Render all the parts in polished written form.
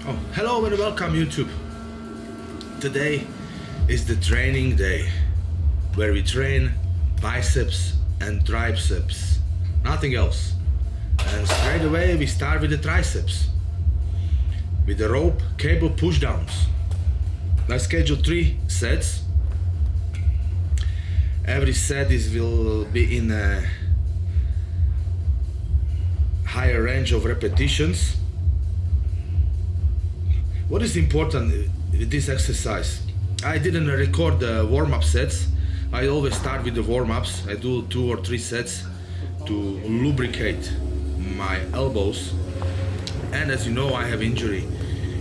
Oh, hello and welcome YouTube. Today is the training day where we train biceps and triceps, nothing else. And straight away we start with the triceps with the rope cable pushdowns. I schedule 3 sets. Every set will be in a higher range of repetitions. What is important with this exercise? I didn't record the warm-up sets. I always start with the warm-ups. I do 2 or 3 sets to lubricate my elbows. And as you know, I have injury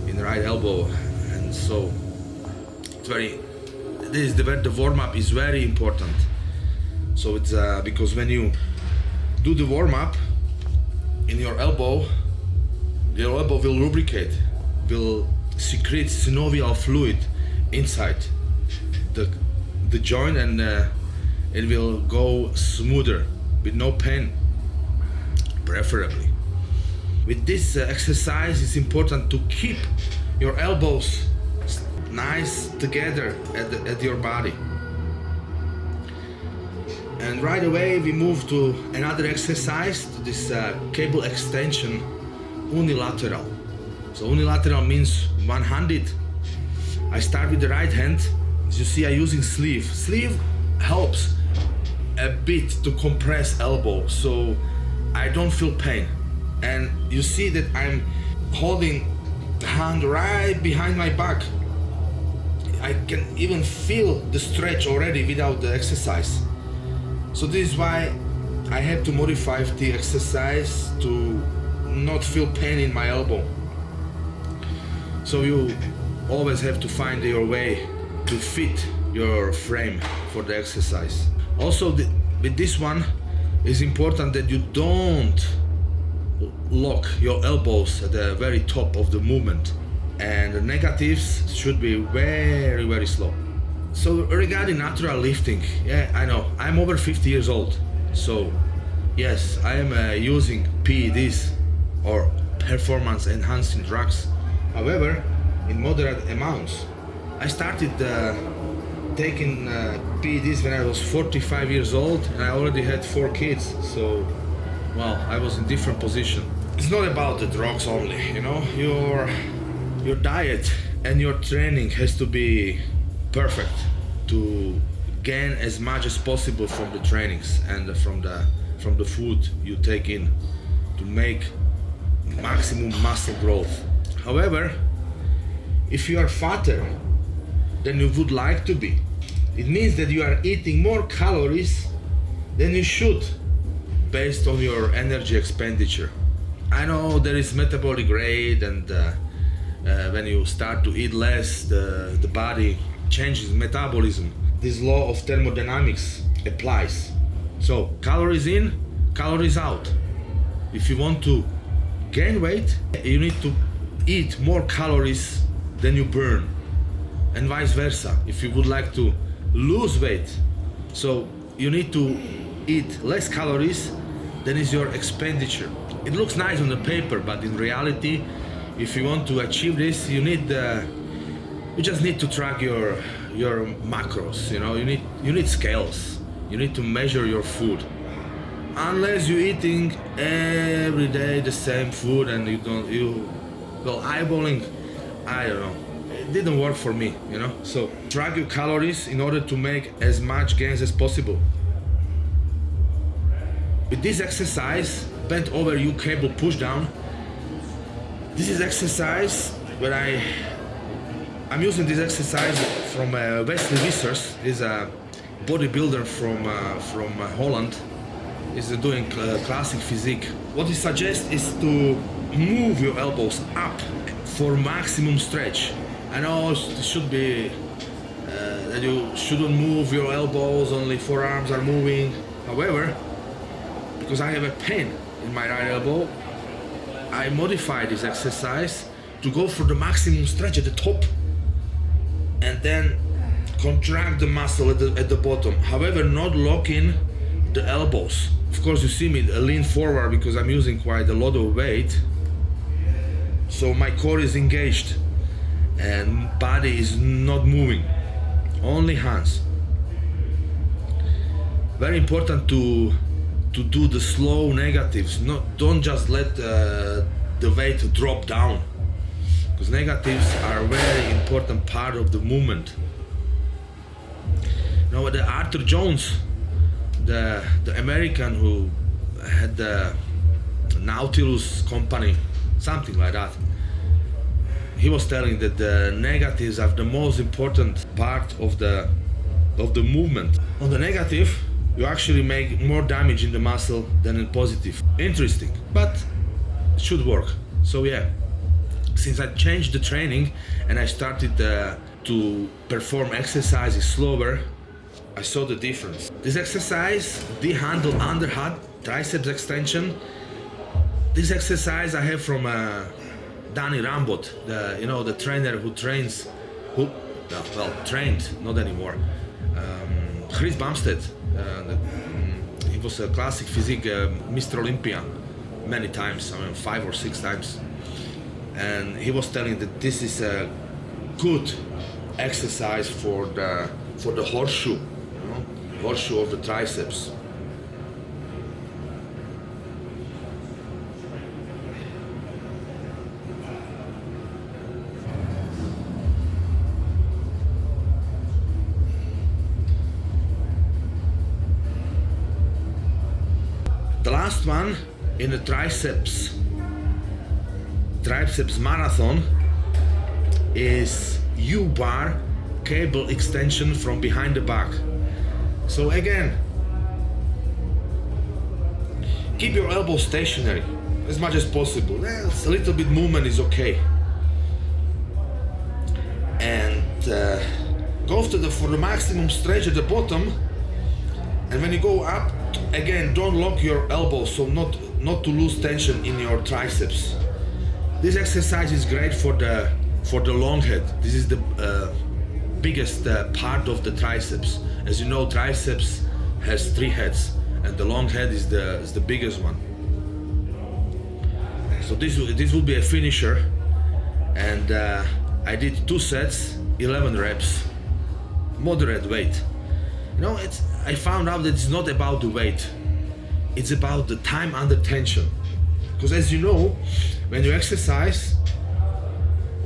in the right elbow, and so it's the warm-up is very important. So it's because when you do the warm-up in your elbow will lubricate, will secrete synovial fluid inside the joint, and it will go smoother with no pain, preferably. With this exercise, it's important to keep your elbows nice together at your body. And right away we move to another exercise, to this cable extension unilateral. So unilateral means one-handed. I start with the right hand. As you see, I'm using sleeve. Sleeve helps a bit to compress elbow, so I don't feel pain. And you see that I'm holding the hand right behind my back. I can even feel the stretch already without the exercise. So this is why I had to modify the exercise to not feel pain in my elbow. So you always have to find your way to fit your frame for the exercise. Also with this one, it's important that you don't lock your elbows at the very top of the movement, and the negatives should be very, very slow. So regarding natural lifting, yeah, I know I'm over 50 years old, so yes, I am using PEDs or performance enhancing drugs. However, in moderate amounts. I started taking PEDs when I was 45 years old, and I already had 4 kids, so well, I was in different position. It's not about the drugs only, you know. Your diet and your training has to be perfect to gain as much as possible from the trainings and from the food you take in to make maximum muscle growth. However, if you are fatter than you would like to be, it means that you are eating more calories than you should based on your energy expenditure. I know there is metabolic rate, and when you start to eat less, the body changes metabolism. This law of thermodynamics applies. So calories in, calories out. If you want to gain weight, you need to eat more calories than you burn, and vice versa. If you would like to lose weight, so you need to eat less calories than is your expenditure. It looks nice on the paper, but in reality, if you want to achieve this, you just need to track your macros. You know, you need scales. You need to measure your food. Unless you're eating every day the same food and eyeballing, I don't know, it didn't work for me, you know. So track your calories in order to make as much gains as possible. With this exercise, bent over U cable pushdown, this is exercise where I'm using this exercise from Wesley Wissers. He's a bodybuilder from Holland. He's doing classic physique. What he suggests is to move your elbows up for maximum stretch. I know it should be that you shouldn't move your elbows, only forearms are moving. However, because I have a pain in my right elbow, I modified this exercise to go for the maximum stretch at the top and then contract the muscle at the bottom. However, not locking the elbows. Of course, you see me lean forward because I'm using quite a lot of weight. So my core is engaged and body is not moving, only hands. Very important to do the slow negatives. Don't just let the weight drop down, because negatives are a very important part of the movement. You know, the Arthur Jones, the American who had the Nautilus company, something like that, he was telling that the negatives are the most important part of the movement. On the negative, you actually make more damage in the muscle than in positive. Interesting, but it should work. So yeah, since I changed the training and I started to perform exercises slower, I saw the difference. This exercise, the handle underhand triceps extension, this exercise I have from Danny Rambot, the trainer who trains, trained, not anymore. Chris Bumstead, he was a classic physique Mr. Olympia many times, 5 or 6 times. And he was telling that this is a good exercise for the horseshoe, horseshoe of the triceps. The last one in the triceps marathon is U-bar cable extension from behind the back. So again, keep your elbows stationary as much as possible. A little bit movement is okay. And go for the maximum stretch at the bottom. And when you go up, again, don't lock your elbows, so not to lose tension in your triceps. This exercise is great for the long head. This is the biggest part of the triceps. As you know, triceps has 3 heads, and the long head is the biggest one. So this will be a finisher, and I did 2 sets, 11 reps, moderate weight. I found out that it's not about the weight, it's about the time under tension. Because as you know, when you exercise,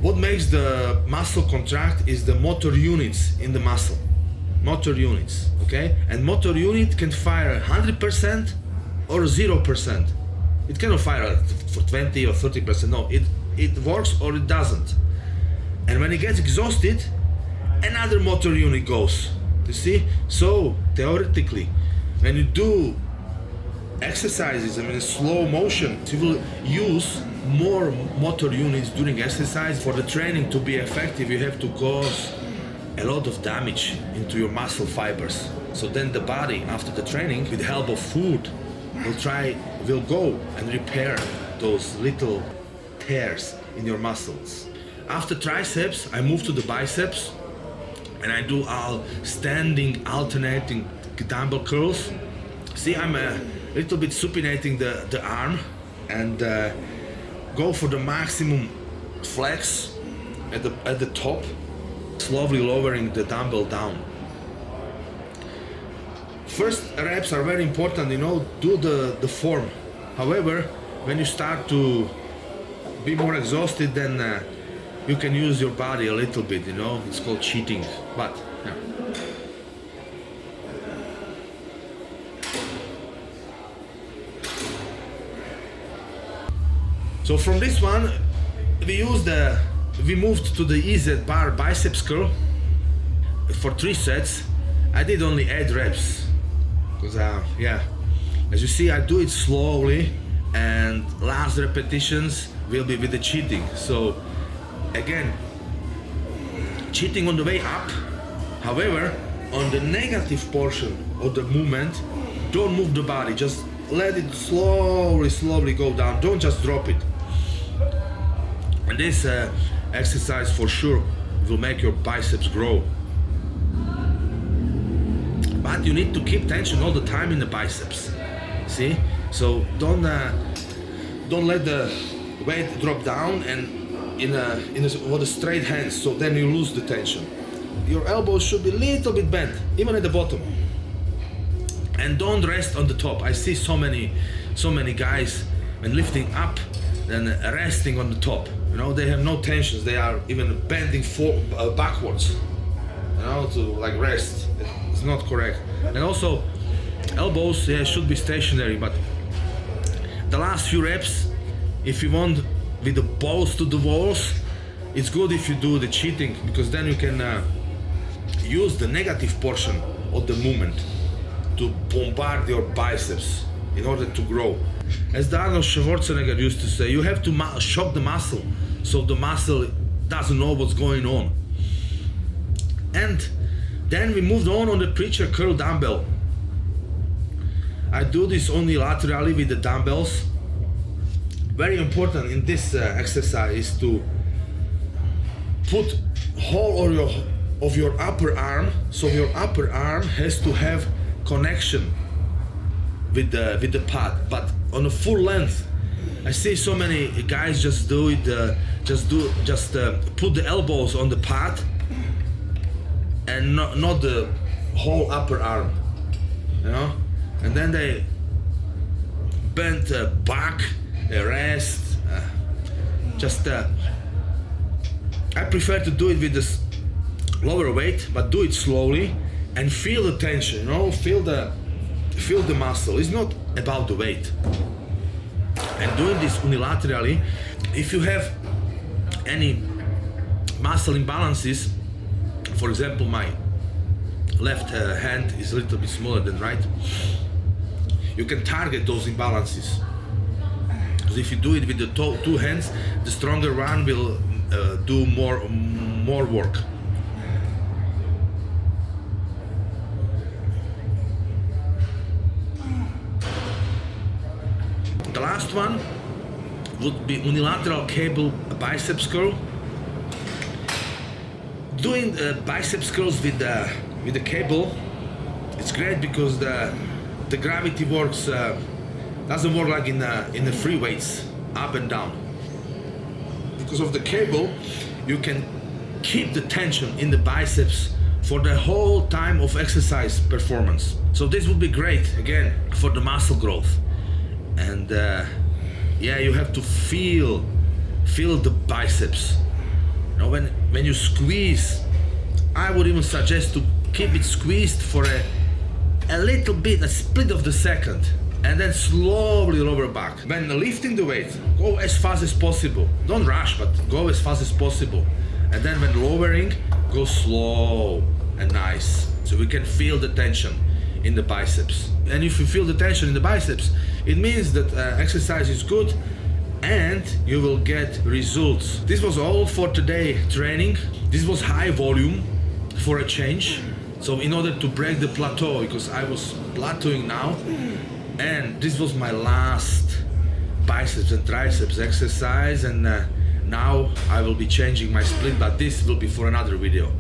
what makes the muscle contract is the motor units in the muscle. Motor units, okay? And motor unit can fire 100% or 0%. It cannot fire for 20 or 30%, no, it works or it doesn't. And when it gets exhausted, another motor unit goes. You see? So theoretically, when you do exercises, slow motion, you will use more motor units during exercise. For the training to be effective, you have to cause a lot of damage into your muscle fibers. So then the body, after the training, with the help of food, will go and repair those little tears in your muscles. After triceps, I move to the biceps, and I do standing alternating dumbbell curls. See, I'm a little bit supinating the arm and go for the maximum flex at the top, slowly lowering the dumbbell down. First reps are very important, do the form. However, when you start to be more exhausted, then you can use your body a little bit, it's called cheating, but yeah. So from this one, we moved to the E-Zet bar biceps curl for 3 sets. I did only 8 reps, because as you see, I do it slowly, and last repetitions will be with the cheating. So again, cheating on the way up. However, on the negative portion of the movement, don't move the body, just let it slowly go down. Don't just drop it. And this exercise for sure will make your biceps grow. But you need to keep tension all the time in the biceps. See? So don't let the weight drop down, and with a straight hands, so then you lose the tension. Your elbows should be a little bit bent, even at the bottom. And don't rest on the top. I see so many guys when lifting up, then resting on the top. You know, they have no tensions. They are even bending backwards, you know, to like rest. It's not correct. And also, elbows should be stationary. But the last few reps, if you want with the balls to the walls, it's good if you do the cheating, because then you can use the negative portion of the movement to bombard your biceps in order to grow. As the Arnold Schwarzenegger used to say, you have to shock the muscle so the muscle doesn't know what's going on. And then we moved on the preacher curl dumbbell. I do this only laterally with the dumbbells. Very important in this exercise is to put whole of your upper arm, so your upper arm has to have connection with the pad, but on a full length. I see so many guys just do it, put the elbows on the pad and not the whole upper arm, you know, and then they bend back, they rest. I prefer to do it with this lower weight, but do it slowly and feel the tension, you know, feel the muscle. It's not about the weight. And doing this unilaterally, if you have any muscle imbalances, for example, my left hand is a little bit smaller than right, you can target those imbalances. Because if you do it with the two hands, the stronger one will do more work. The last one would be unilateral cable biceps curl. Doing biceps curls with the cable, it's great because the gravity works doesn't work like in the free weights, up and down. Because of the cable, you can keep the tension in the biceps for the whole time of exercise performance. So this would be great again for the muscle growth. And you have to feel the biceps. You know, when you squeeze, I would even suggest to keep it squeezed for a little bit, a split of the second, and then slowly lower back. When lifting the weight, go as fast as possible. Don't rush, but go as fast as possible. And then when lowering, go slow and nice, so we can feel the tension in the biceps. And if you feel the tension in the biceps, it means that exercise is good and you will get results. This was all for today training. This was high volume for a change. So in order to break the plateau, because I was plateauing now, and this was my last biceps and triceps exercise, and now I will be changing my split, but this will be for another video.